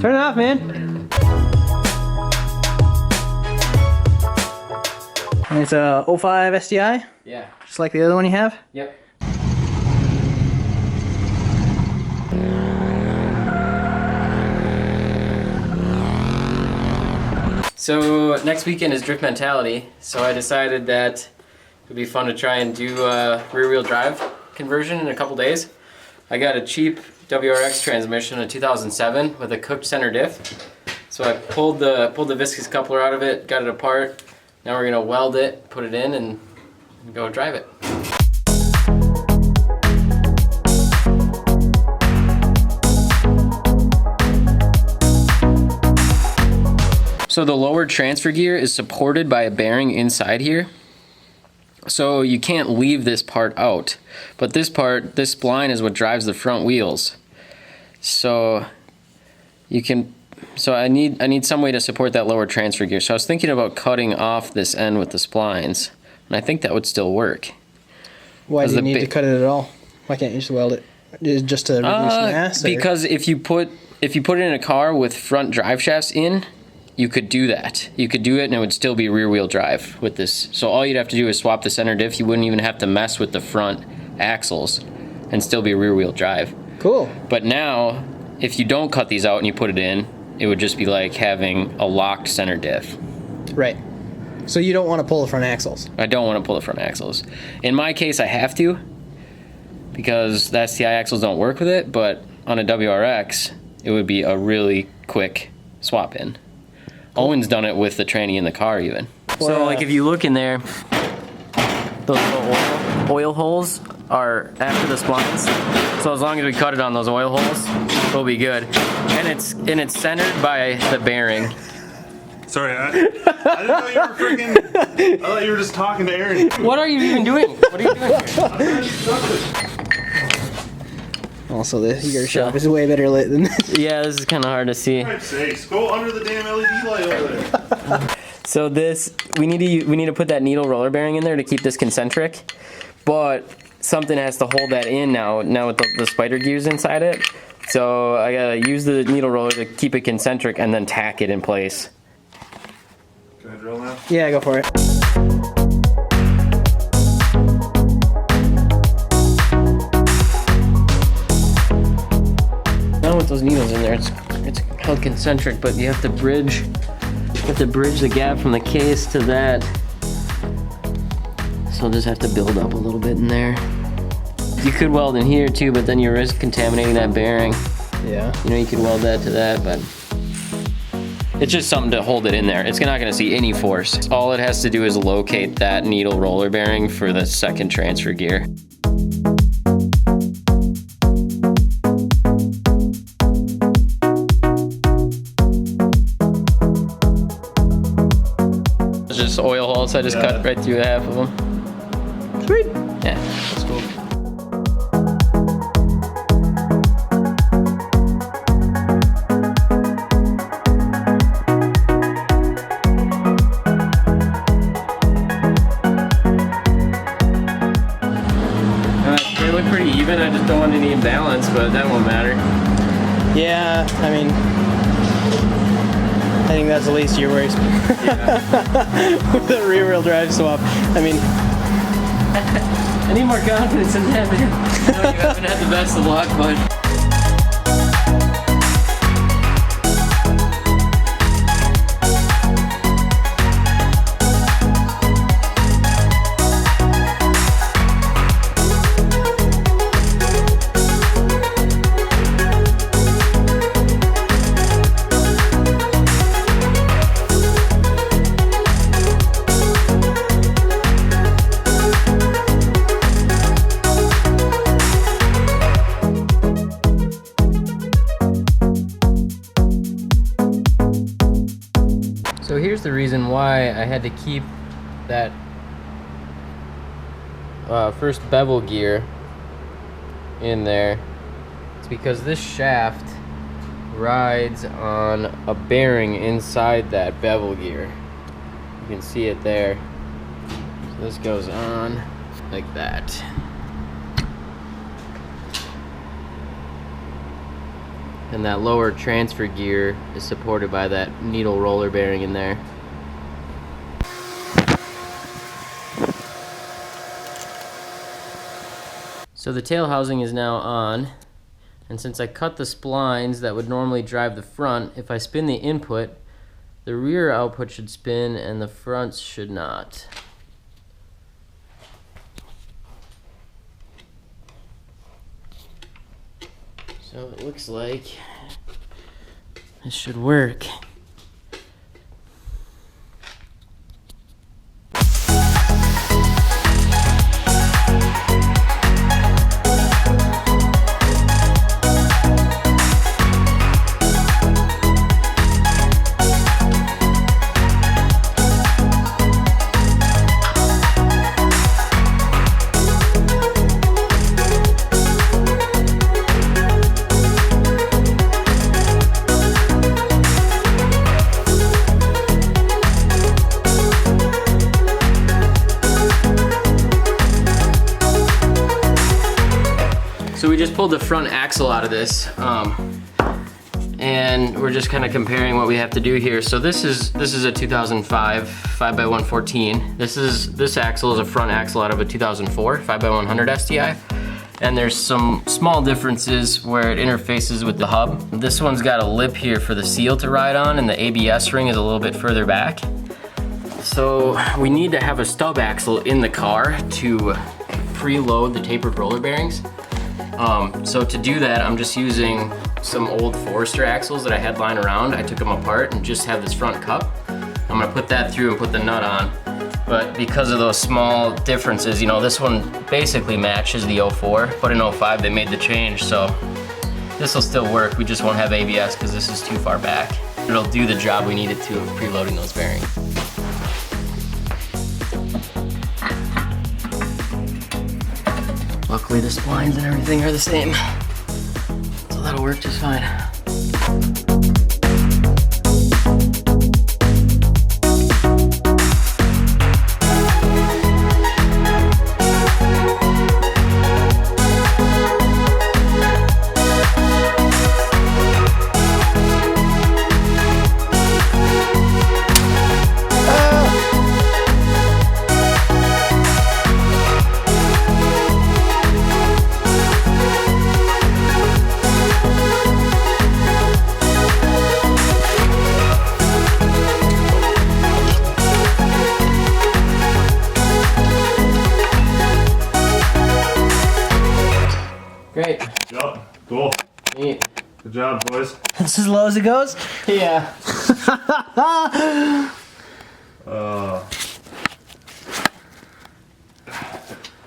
Turn it off, man. And it's a 05 STI? Yeah. Just like the other one you have? Yep. So next weekend is Drift Mentality, so I decided that it would be fun to try and do a rear-wheel drive conversion in a couple days. I got a cheap WRX transmission, a 2007 with a cooked center diff. So I pulled the viscous coupler out of it, got it apart. Now we're gonna weld it, put it in, and go drive it. So the lower transfer gear is supported by a bearing inside here. So you can't leave this part out. But this part, this spline is what drives the front wheels. So you can, so I need some way to support that lower transfer gear. So I was thinking about cutting off this end with the splines. And I think that would still work. Why do you need to cut it at all? Why can't you just weld it? Just to reduce mass? Because if you put it in a car with front drive shafts in, you could do that. You could do it and it would still be rear-wheel drive with this. So all you'd have to do is swap the center diff. You wouldn't even have to mess with the front axles and still be rear-wheel drive. Cool. But now, if you don't cut these out and you put it in, it would just be like having a locked center diff. Right. So you don't want to pull the front axles? I don't want to pull the front axles. In my case, I have to, because the STI axles don't work with it, but on a WRX, it would be a really quick swap in. Owen's done it with the tranny in the car even. So like if you look in there, those little oil holes are after the splines. So as long as we cut it on those oil holes, we'll be good. And it's centered by the bearing. Sorry, I didn't know you were freaking. I thought you were just talking to Aaron. What are you even doing? What are you doing here? Also, your shop is way better lit than this. Yeah, this is kind of hard to see. For Christ's sakes, go under the damn LED light over there. So this, we need to put that needle roller bearing in there to keep this concentric, but something has to hold that in now with the spider gears inside it. So I gotta use the needle roller to keep it concentric and then tack it in place. Can I drill now? Yeah, go for it. With those needles in there, it's held concentric, but you have to bridge the gap from the case to that. So I'll just have to build up a little bit in there. You could weld in here too, but then you risk contaminating that bearing. Yeah. You know, you could weld that to that, but it's just something to hold it in there. It's not gonna see any force. All it has to do is locate that needle roller bearing for the second transfer gear. Just oil holes, I just cut right through half of them. Sweet. Yeah, that's cool. They look pretty even, I just don't want any imbalance, but that won't matter. Yeah, I mean, I think that's the least of your worries. Yeah. With the rear-wheel drive swap. I mean, I need more confidence in that, man. I know you haven't had the best of luck, but... So here's the reason why I had to keep that first bevel gear in there. It's because this shaft rides on a bearing inside that bevel gear. You can see it there. So this goes on like that. and that lower transfer gear is supported by that needle roller bearing in there. So the tail housing is now on, and since I cut the splines that would normally drive the front, if I spin the input, the rear output should spin and the fronts should not. So it looks like this should work. So we just pulled the front axle out of this, and we're just kind of comparing what we have to do here. So this is a 2005 5x114. This axle is a front axle out of a 2004 5x100 STI, and there's some small differences where it interfaces with the hub. This one's got a lip here for the seal to ride on, and the ABS ring is a little bit further back. So we need to have a stub axle in the car to preload the tapered roller bearings. So to do that, I'm just using some old Forester axles that I had lying around. I took them apart and just have this front cup. I'm gonna put that through and put the nut on. But because of those small differences, you know, this one basically matches the 04, but in 05 they made the change, so this will still work. We just won't have ABS because this is too far back. It'll do the job we need it to of preloading those bearings. Luckily the splines and everything are the same, so that'll work just fine. Great. Yep, cool. Neat. Good job, boys. That's as low as it goes? Yeah.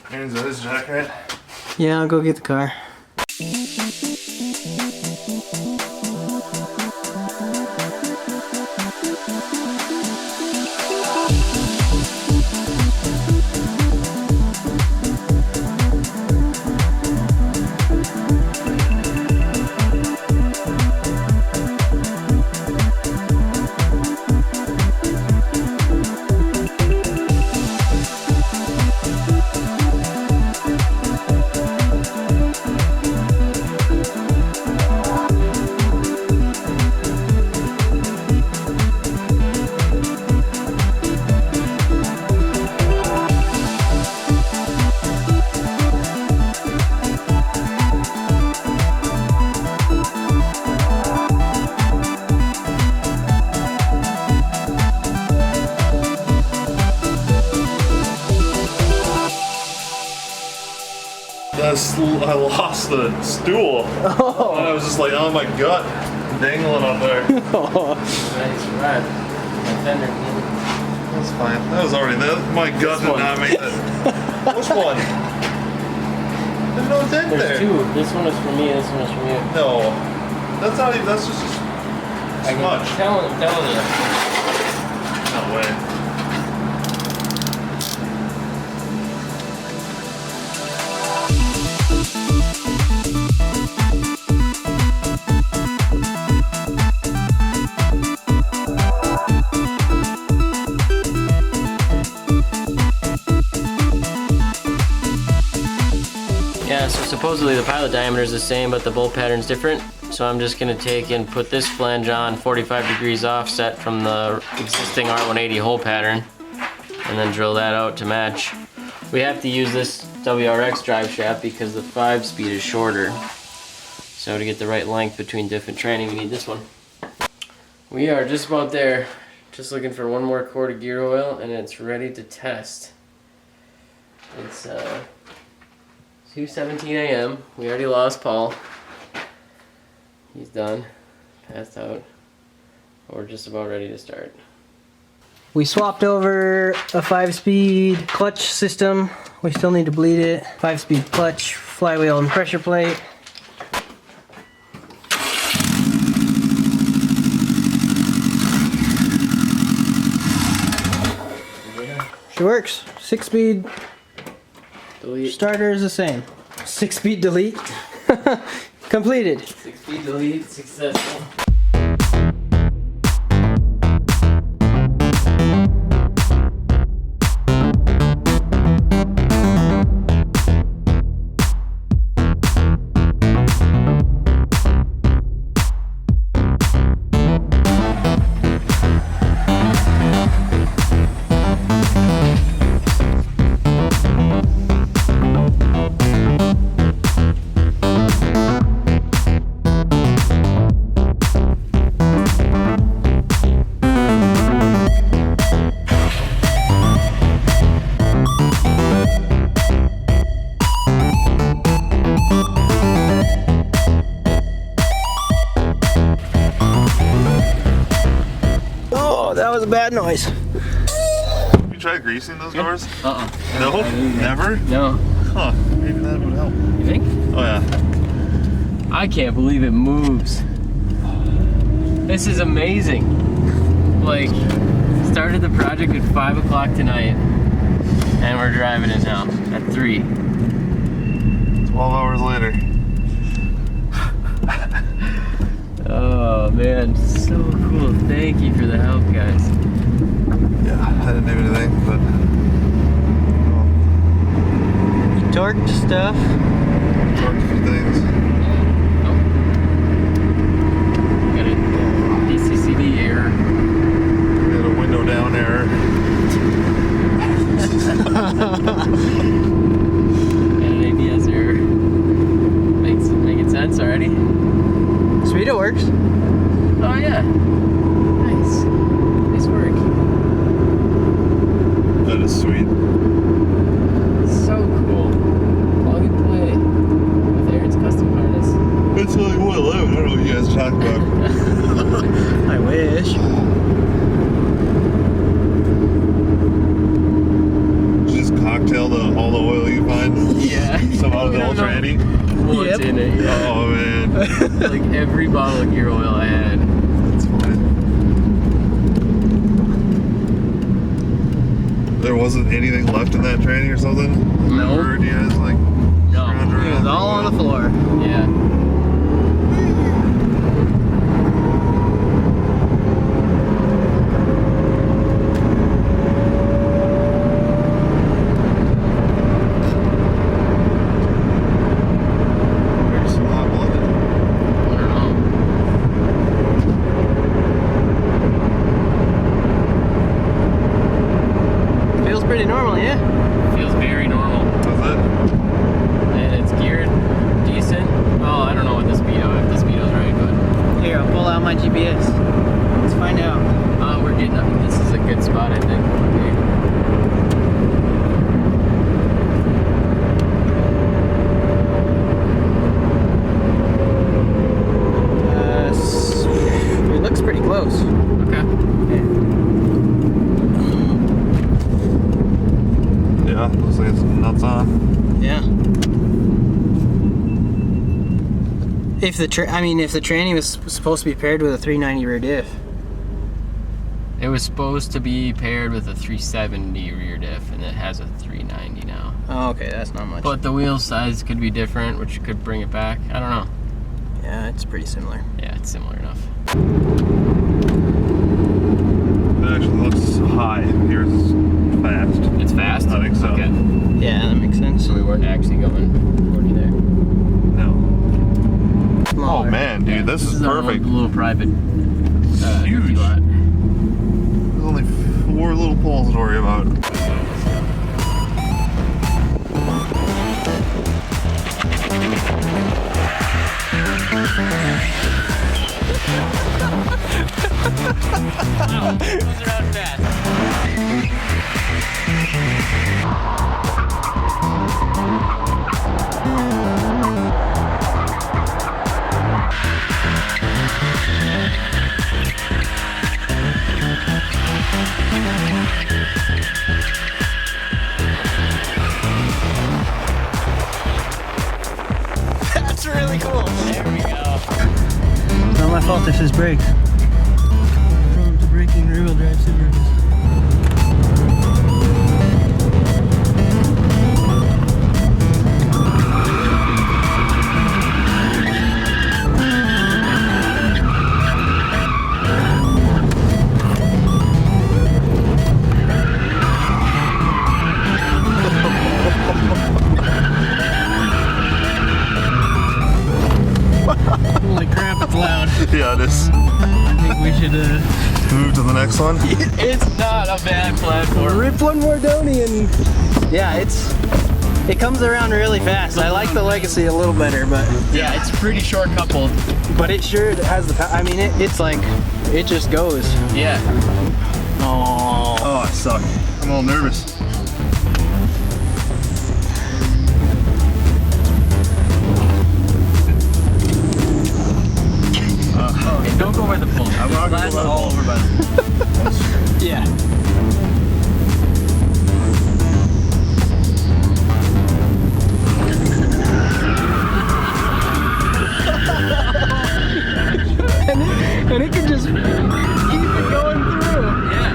Hands on his jacket. Yeah, I'll go get the car. I lost the stool. Oh. And I was just like on my gut, dangling up there. Nice red. That's fine. That was already that. My gut did not make that. Which one? There's no dent there. There's two. This one is for me. This one is for you. No, that's not even. That's just smudge. I'm telling you. No way. Yeah, so supposedly the pilot diameter is the same, but the bolt pattern's different. So I'm just gonna take and put this flange on 45 degrees offset from the existing R180 hole pattern, and then drill that out to match. We have to use this WRX drive shaft because the 5-speed is shorter. So to get the right length between diff and tranny, we need this one. We are just about there. Just looking for one more quart of gear oil and it's ready to test. It's 2:17 a.m. We already lost Paul. He's done, passed out. We're just about ready to start. We swapped over a 5-speed clutch system. We still need to bleed it. 5-speed clutch, flywheel and pressure plate. She works. 6-speed Delete. starter is the same. 6-speed delete. Completed. 6-speed delete, successful. That was a bad noise. Have you tried greasing those doors? No? Never? No. Huh. Maybe that would help. You think? Oh yeah. I can't believe it moves. This is amazing. Like, started the project at 5 o'clock tonight, and we're driving it now at 3. 12 hours later. Oh man, so cool. Thank you for the help, guys. Yeah, I didn't do anything, but... You torqued stuff. Torqued a few things. Oh. Got a DCCD error. We had a window down error. And an ABS error. Making sense already? Sweet, it works. Oh yeah. Nice. Nice work. That is sweet. So cool. Plug and play with Aaron's custom harness. It's only 1:11. I don't know what you guys are talking about. I wish. Just cocktail all the oil you find. Yeah. Some out of the Ultra Annie. What's Yep. in it? Yeah. Oh man. Like every bottle of gear oil I had. That's fine. There wasn't anything left in that tranny or something? No. Or do you guys like No. scrounge It was around all on the floor. Yeah. There's some hot blood in it. I don't know. Feels pretty normal, yeah? Feels very normal. Does it? And it's geared decent. Well, I don't know what the speedo, if the speedo's right, but Here, I'll pull out my GPS. Let's find out. we're getting up. This is a good spot, I think. Okay. It looks pretty close. Okay. Yeah, looks like it's nuts on. Yeah. If the tranny was supposed to be paired with a 390 rear diff. It was supposed to be paired with a 370 rear diff, and it has a 390 now. Oh, okay, that's not much. But the wheel size could be different, which could bring it back. I don't know. Yeah, it's pretty similar. Yeah, it's similar enough. It actually looks high. Here's fast. It's fast? I think so. Okay. Yeah, that makes sense. So we weren't actually going 40 there. No. smaller. Oh man, dude, this is perfect. A little private. Huge. Lot. There's only 4 little poles to worry about. Wow, goes around fast. That's really cool. There we go. Not my fault if this breaks. Prone to breaking rear-wheel drive Subarus. Holy crap, it's loud. Yeah, this. I think we should Move to the next one. It's not a bad platform. rip one more Donny and yeah, it comes around really fast. I like the Legacy a little better, but Yeah, it's pretty short coupled. but it sure has the I mean it's like it just goes. Yeah. Oh, I suck. I'm all nervous. Okay, don't go by the pole. I'm not gonna Glass go by the all pole. over by the Yeah. and it can just keep it going through. Yeah.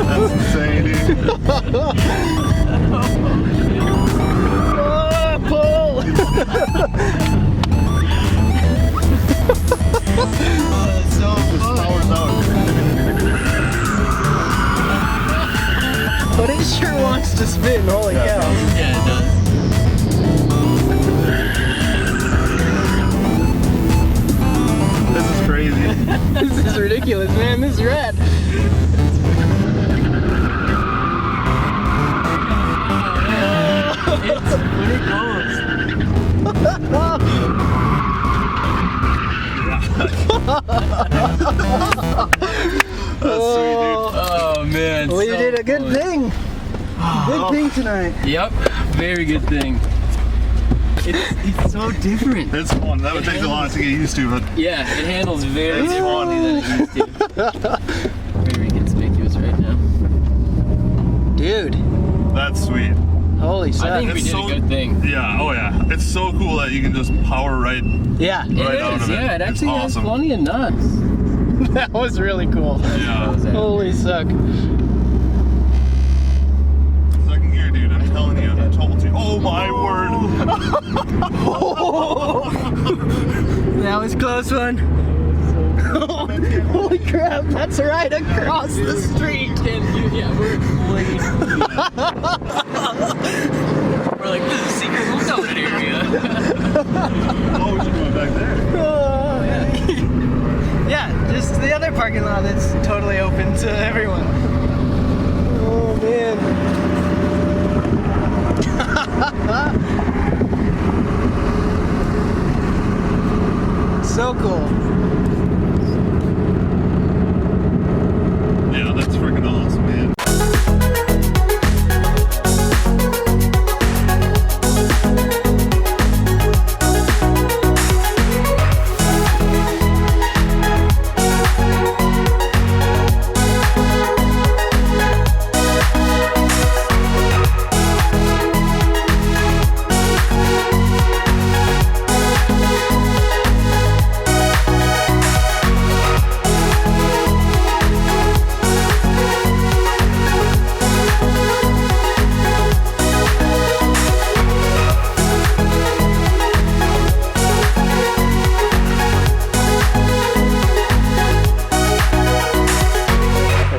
That's insane, dude. Oh, pull! So Powers out. But it sure wants to spin, holy Yeah. cow. Yeah, it does. This is crazy. This is ridiculous, man. This is rad. It's when it goes. That's sweet, dude. Oh man. We so did a good fun. thing. Good thing tonight. Yep. Very good thing. It's so different. It's fun. That would take a lot to get used to, but Yeah, it handles very It's differently than it used to. Very conspicuous right now. Dude, that's sweet. holy I suck. think we It's did so- a good thing. Yeah, oh yeah. It's so cool that you can just power right. Yeah, Right out of it. Yeah, it It's actually has awesome. plenty of nuts. that was really cool. Yeah. Holy suck. Second gear, dude. I'm telling you. I told you. Oh my word. That was a close one. Holy crap, that's right across the street. Yeah, we're like, this is a secret hotel area. Oh, we should go back there. Yeah, just the other parking lot that's totally open to everyone. Oh man. So cool. Yeah, that's freaking awesome, man.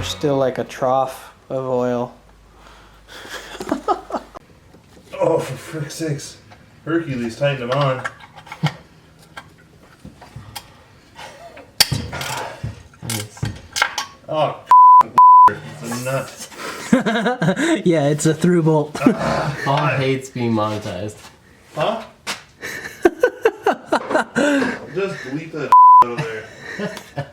Still like a trough of oil. Oh, for frick's sakes. Hercules tightened them on. Oh, it's a nut. Yeah, it's a through bolt. Paul hates being monetized. Huh? Just delete that out of there.